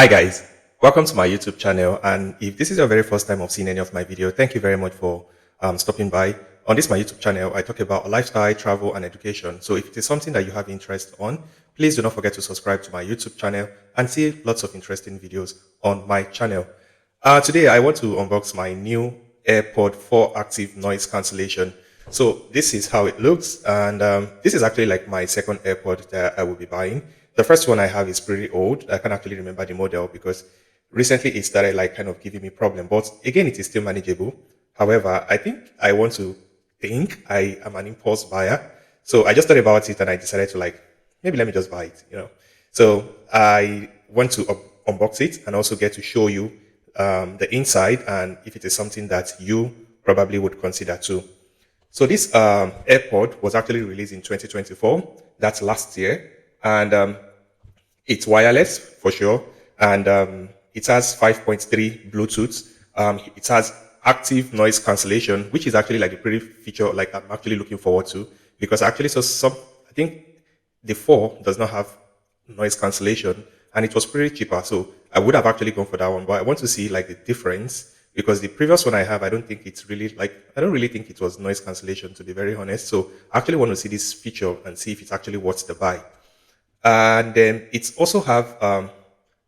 Hi guys, welcome to my YouTube channel, and if this is your very first time of seeing any of my video, thank you very much for stopping by. On this my YouTube channel, I talk about lifestyle, travel and education. So if it is something that you have interest on, please do not forget to subscribe to my YouTube channel and see lots of interesting videos on my channel. Today I want to unbox my new AirPod 4 active noise cancellation. So this is how it looks, and this is actually like my second AirPod that I will be buying. The first one I have is pretty old. I can't actually remember the model because recently it started like kind of giving me problem. But again, it is still manageable. However, I want to think I am an impulse buyer. So I just thought about it and I decided to like, maybe let me just buy it. So I want to unbox it and also get to show you the inside and if it is something that you probably would consider too. So this AirPod was actually released in 2024. That's last year. And it's wireless for sure. And it has 5.3 Bluetooth. It has active noise cancellation, which is actually like a pretty feature like I'm actually looking forward to, because actually I think the 4 does not have noise cancellation and it was pretty cheaper. So I would have actually gone for that one, but I want to see like the difference, because the previous one I have, I don't really think it was noise cancellation, to be very honest. So I actually want to see this feature and see if it's actually worth the buy. And then it's also have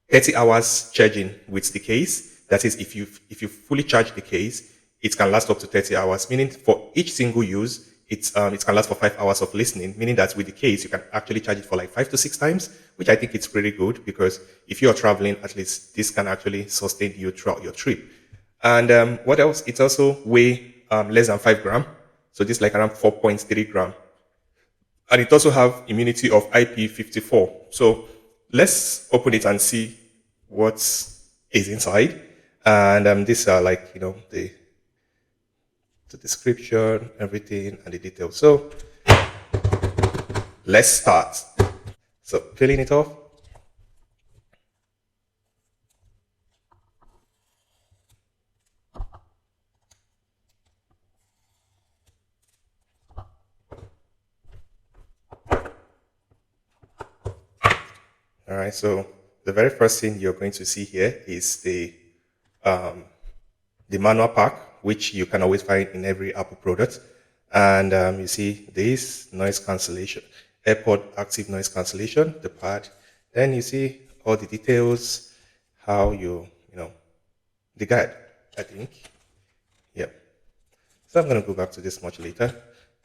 30 hours charging with the case. That is, if you fully charge the case, it can last up to 30 hours, meaning for each single use, it can last for 5 hours of listening, meaning that with the case, you can actually charge it for like 5 to 6 times, which I think it's pretty good, because if you're traveling, at least this can actually sustain you throughout your trip. And what else? It also weigh less than 5 grams. So this is like around 4.3 grams. And it also have immunity of IP54. So let's open it and see what is inside. And these are like, the description, everything, and the details. So let's start. So peeling it off. All right, so the very first thing you're going to see here is the manual pack, which you can always find in every Apple product. And you see this noise cancellation, AirPod active noise cancellation, the pad. Then you see all the details, how the guide, I think. Yeah. So I'm going to go back to this much later.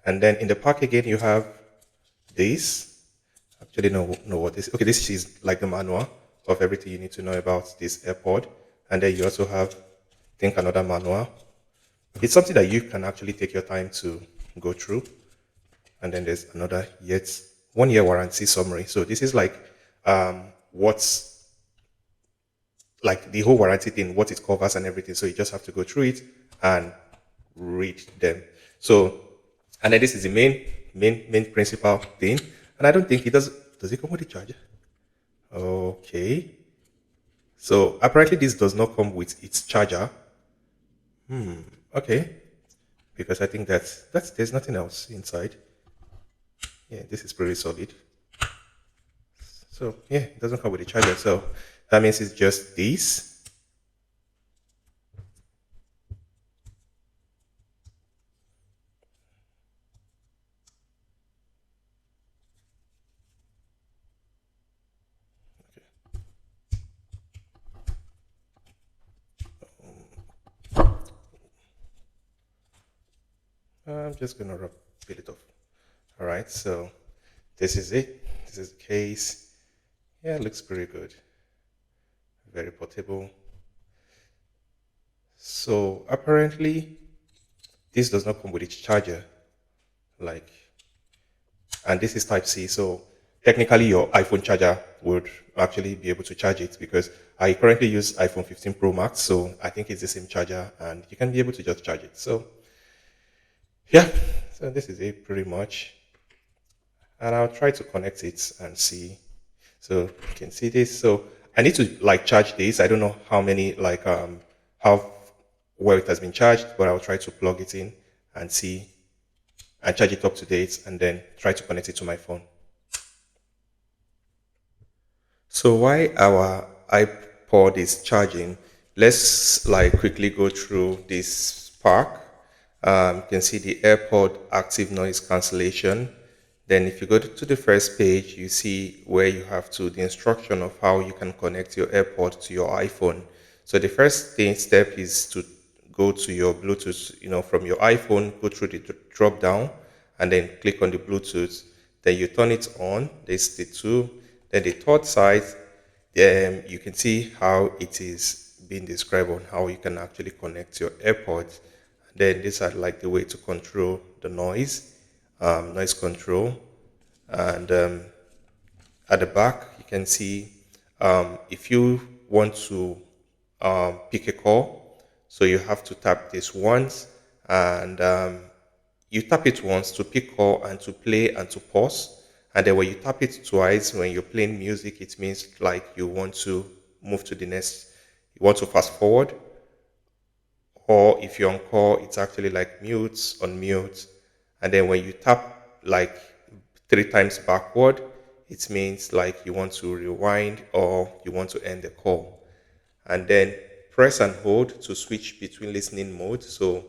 And then in the pack again, you have this. Actually, know what this. Okay, this is like the manual of everything you need to know about this AirPod. And then you also have, I think, another manual. It's something that you can actually take your time to go through. And then there's another 1 year warranty summary. So this is like what's like the whole warranty thing, what it covers and everything. So you just have to go through it and read them. So, and then this is the main principal thing. And I don't think it does it come with a charger? Okay. So apparently this does not come with its charger. Okay. Because I think there's nothing else inside. Yeah, this is pretty solid. So yeah, it doesn't come with a charger. So that means it's just this. I'm just gonna peel it off. All right, so this is it. This is the case. Yeah, it looks pretty good. Very portable. So apparently this does not come with its charger, like, and this is type C. So technically your iPhone charger would actually be able to charge it, because I currently use iPhone 15 Pro Max. So I think it's the same charger and you can be able to just charge it. So yeah, so this is it pretty much. And I'll try to connect it and see. So you can see this. So I need to like charge this. I don't know how many how well it has been charged, but I'll try to plug it in and see and charge it up to date and then try to connect it to my phone. So why our pod is charging, let's like quickly go through this Spark. You can see the AirPod active noise cancellation. Then if you go to the first page, you see where you have to the instruction of how you can connect your AirPod to your iPhone. So the first step is to go to your Bluetooth, from your iPhone, go through the drop down and then click on the Bluetooth. Then you turn it on. There's the two. Then the third side, you can see how it is being described on how you can actually connect your AirPods. Then these are like the way to control the noise, noise control. And at the back, you can see if you want to pick a call, so you have to tap this once, and you tap it once to pick call and to play and to pause. And then when you tap it twice, when you're playing music, it means like you want to move to the next, you want to fast forward. Or if you're on call, it's actually like mute, unmute. And then when you tap like three times backward, it means like you want to rewind or you want to end the call. And then press and hold to switch between listening mode. So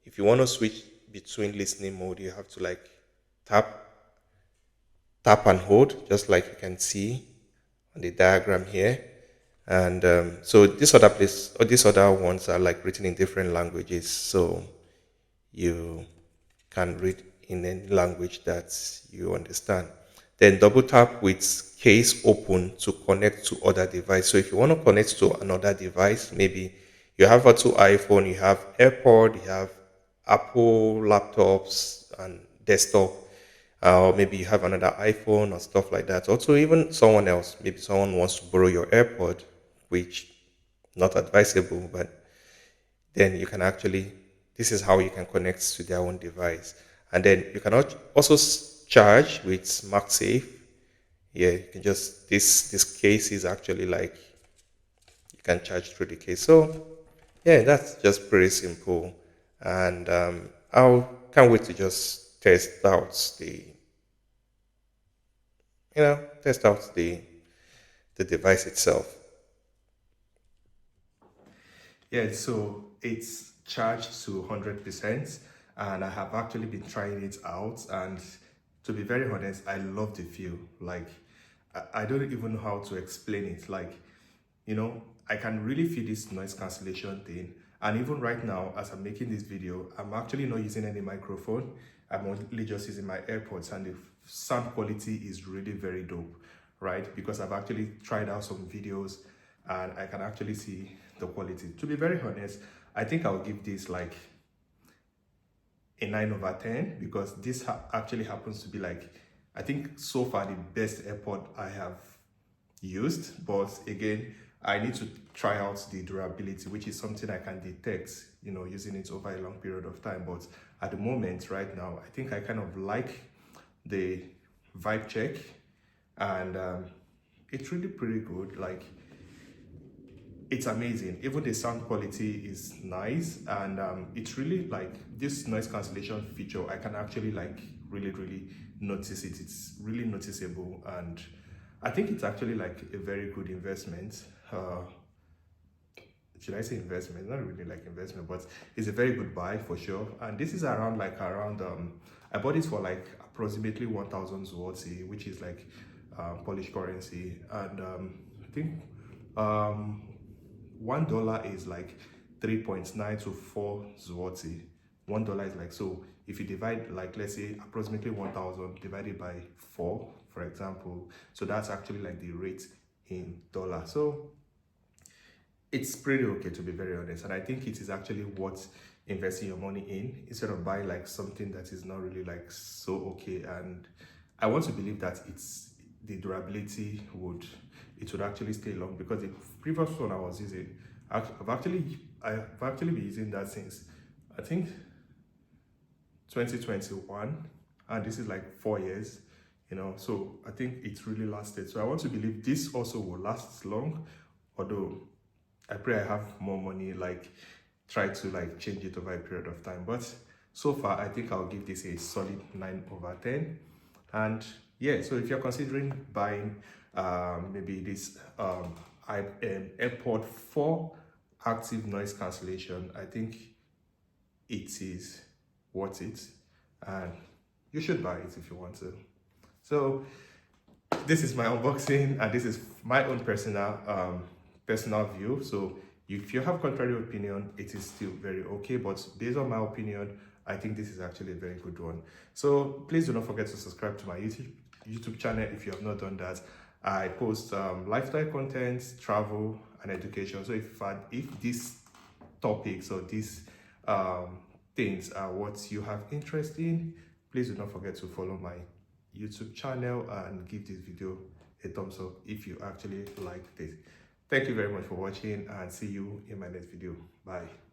if you want to switch between listening mode, you have to like tap, tap and hold, just like you can see on the diagram here. And so these other ones are like written in different languages. So you can read in any language that you understand. Then double tap with case open to connect to other device. So if you want to connect to another device, maybe you have a two iPhone, you have AirPod, you have Apple laptops and desktop, or maybe you have another iPhone or stuff like that. Also, even someone else, maybe someone wants to borrow your AirPod, which not advisable, but then you can actually, this is how you can connect to their own device. And then you can also charge with MagSafe. Yeah, you can just, this case is actually like, you can charge through the case. So yeah, that's just pretty simple. And I can't wait to just test out the device itself. Yeah, so it's charged to 100%, and I have actually been trying it out. And to be very honest, I love the feel. Like, I don't even know how to explain it. Like, I can really feel this noise cancellation thing. And even right now, as I'm making this video, I'm actually not using any microphone. I'm only just using my AirPods, and the sound quality is really very dope, right? Because I've actually tried out some videos and I can actually see the quality. To be very honest, I think I'll give this like a 9 over 10, because this actually happens to be like, I think so far the best AirPod I have used. But again, I need to try out the durability, which is something I can detect, using it over a long period of time. But at the moment, right now, I think I kind of like the vibe check, and it's really pretty good. Like, it's amazing. Even the sound quality is nice, and it's really like this noise cancellation feature, I can actually like really notice it. It's really noticeable, and I think it's actually like a very good investment. Should I say investment? Not really like investment, but it's a very good buy for sure. And this is around I bought this for like approximately 1,000 zloty, which is like Polish currency. And I think $1 is like 3.9 to 4 zloty. $1 is like, so if you divide, like, let's say approximately 1,000 divided by 4, for example, so that's actually like the rate in dollar. So it's pretty okay, to be very honest. And I think it is actually worth investing your money in, instead of buying like something that is not really like so okay. And I want to believe that the durability would actually stay long, because the previous one I was using, I've actually been using that since I think 2021, and this is like 4 years, so I think it really lasted. So I want to believe this also will last long, although I pray I have more money, like try to like change it over a period of time. But so far, I think I'll give this a solid 9 over 10. And yeah, so if you're considering buying maybe this AirPod 4 active noise cancellation. I think it is worth it, and you should buy it if you want to. So this is my unboxing, and this is my own personal view. So if you have contrary opinion, it is still very okay, but based on my opinion, I think this is actually a very good one. So please do not forget to subscribe to my YouTube channel if you have not done that. I post lifestyle content, travel, and education. So if these topics or these things are what you have interest in, please do not forget to follow my YouTube channel and give this video a thumbs up if you actually like this. Thank you very much for watching, and see you in my next video. Bye.